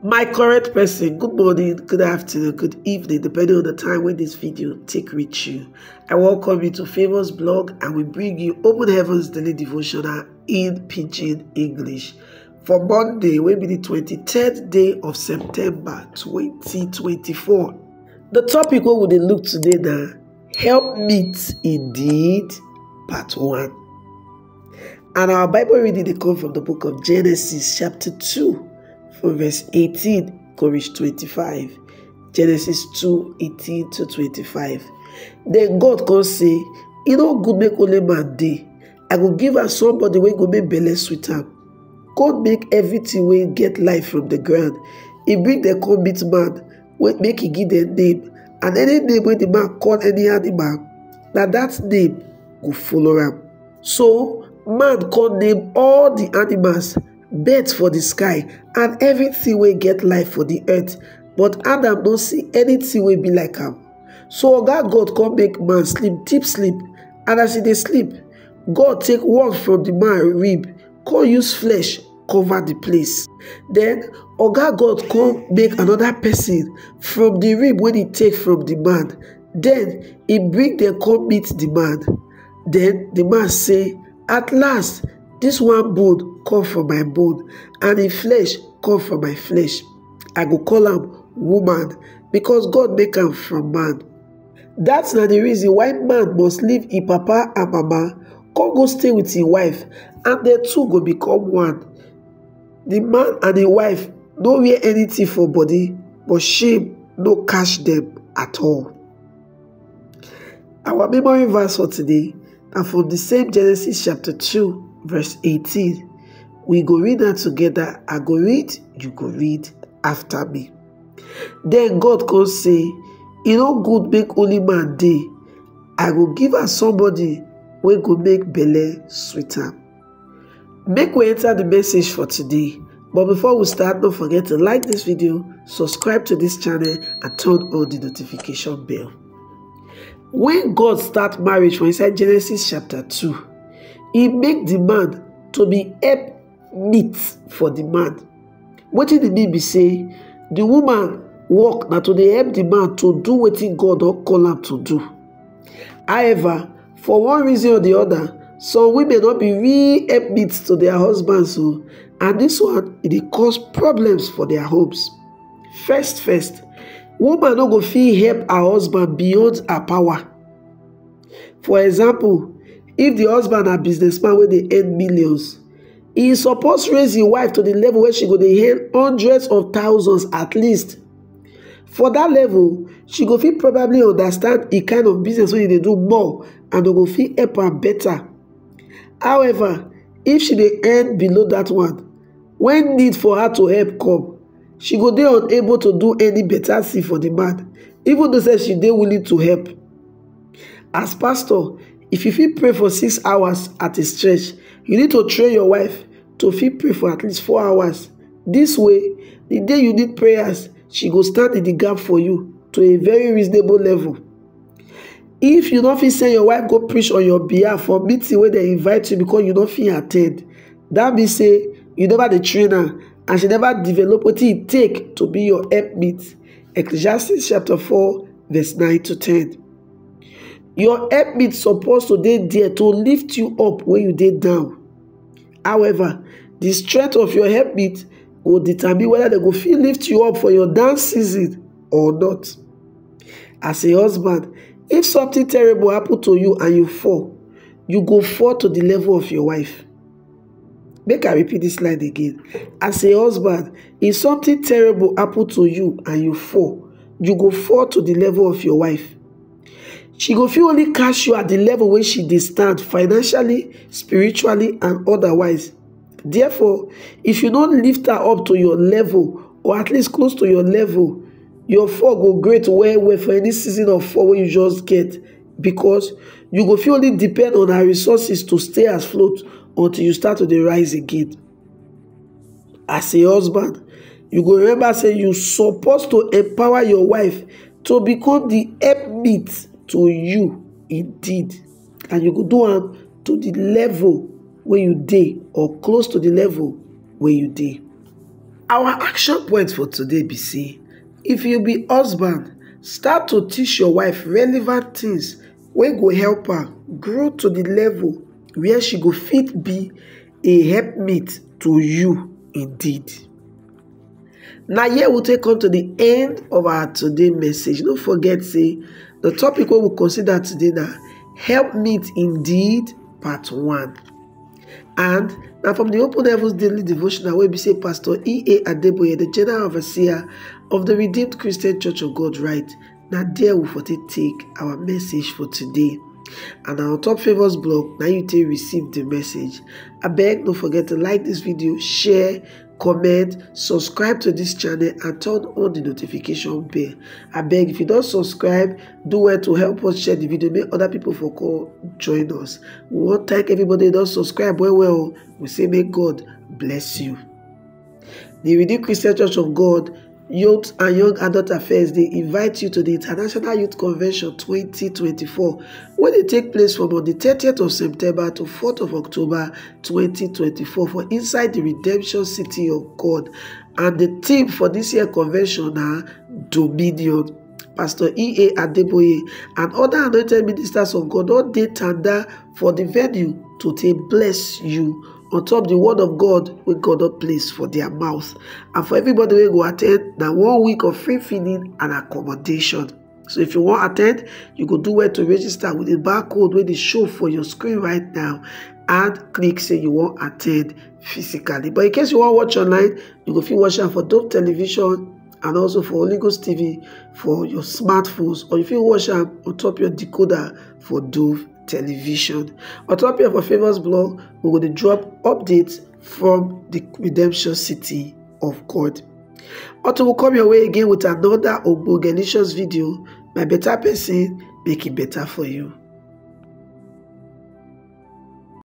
My correct person, good morning, good afternoon, good evening, depending on the time when this video take reach you. I welcome you to Famous Blog, and we bring you Open Heavens Daily Devotional in Pidgin English for Monday, will be the 23rd day of September 2024. The topic we will look today now, Helpmeet Indeed, Part 1. And our Bible reading they come from the book of Genesis chapter 2. From verse 18 to reach 25. Genesis 2:18 to 25. Then God can say, good make only man dey. I go give her somebody wey go make belle sweet am. God make everything wey get life from the ground. He bring the commit man, wey make he give them name. And any name wey the man call any animal, na that name go follow am. So man can name all the animals, birds for the sky, and everything wey get life for the earth. But Adam don't see anything wey be like am. So God come make man sleep deep sleep, and as he dey sleep, God take one from the man rib, come use flesh cover the place. Then God come make another person from the rib wey he take from the man. Then he bring them come meet the man. Then the man say, at last this one bone come from my bone, and the flesh come from my flesh. I go call am woman, because God make am from man. That's not the reason why man must leave his papa and mama, come go stay with his wife, and the two go become one. The man and the wife no wear anything for body, but shame no catch them at all. Our memory verse for today, and from the same Genesis chapter 2 verse 18. We go read that together. I go read, you go read after me. Then God can say, good make only man dey. I go give her somebody wey go make belle sweet am. Make we enter the message for today. But before we start, don't forget to like this video, subscribe to this channel, and turn on the notification bell. When God start marriage for inside Genesis chapter 2, he make the man to be helpmeet for the man. Wetin the mean be say, the woman work na to dey help the man to do wetin God don call am to do. However, for one reason or the other, some women not be real helpmeet to their husbands, and this one it dey cause problems for their homes. First, woman no go fit help her husband beyond her power. For example, if the husband a businessman wey dey earn millions, he is supposed to raise his wife to the level where she go dey earn hundreds of thousands at least. For that level, she go fit probably understand the kind of business wey they do more, and go fit help her better. However, if she dey earn below that one, when need for her to help come, she go dey unable to do any better thing for the man, even though say she dey willing to help. As pastor, if you fit pray for 6 hours at a stretch, you need to train your wife to fit pray for at least 4 hours. This way, the day you need prayers, she go stand in the gap for you to a very reasonable level. If you don't fit send your wife go preach on your behalf for meeting where they invite you because you don't fit attend, that means say you never the trainer, and she never develop what it take to be your helpmeet. Ecclesiastes chapter 4 verse 9 to 10. Your helpmeet supposed to dey there to lift you up when you dey down. However, the strength of your helpmeet will determine whether they go fit lift you up for your down season or not. As a husband, if something terrible happen to you and you fall, you go fall to the level of your wife. Make I repeat this line again. As a husband, if something terrible happen to you and you go fall to the level of your wife. She go fit only catch you at the level where she dey stand financially, spiritually, and otherwise. Therefore, if you don't lift her up to your level, or at least close to your level, your fall go great well for any season of fall wey you just get, because you go fit only depend on her resources to stay afloat until you start to dey rise again. As a husband, you go remember say you supposed to empower your wife to become the helpmeet to you indeed, and you go do am to the level where you dey, or close to the level where you dey. Our action point for today be say, if you be husband, start to teach your wife relevant things wey go help her grow to the level where she go fit be a helpmeet to you indeed. Now here we take on to the end of our today message. Don't forget, say the topic we will consider today now, Helpmeet Indeed Part 1. And now from the Open Heavens Daily Devotional, where we say Pastor E.A. Adeboye, the General Overseer of the Redeemed Christian Church of God, right? Now there we for take our message for today. And our top favors blog, now you take receive the message. I beg, don't forget to like this video, share, comment, subscribe to this channel, and turn on the notification bell. I beg, if you don't subscribe, do it to help us share the video, make other people for call join us. We want to thank everybody that don't subscribe. Well, we say may God bless you. The Redeemed Christian Church of God Youth and Young Adult Affairs, they invite you to the International Youth Convention 2024, where they take place from on the 30th of September to 4th of October 2024 for inside the Redemption City of God. And the theme for this year convention are Dominion. Pastor E.A. Adeboye and other anointed ministers of God all dey tanda for the venue to take bless you on top the word of God wey God don place for their mouth. And for everybody wey go attend, na 1 week of free feeding and accommodation. So if you want attend, you go do well to register with the barcode wey dey show for your screen right now and click say you want attend physically. But in case you want watch online, you go fit watch am for Dove Television and also for Holy Ghost TV for your smartphones, or if you watch am on top your decoder for Dove Television. On top of our famous blog, we will drop updates from the Redemption City of God. Until we come your way again with another delicious video, my better person make it better for you.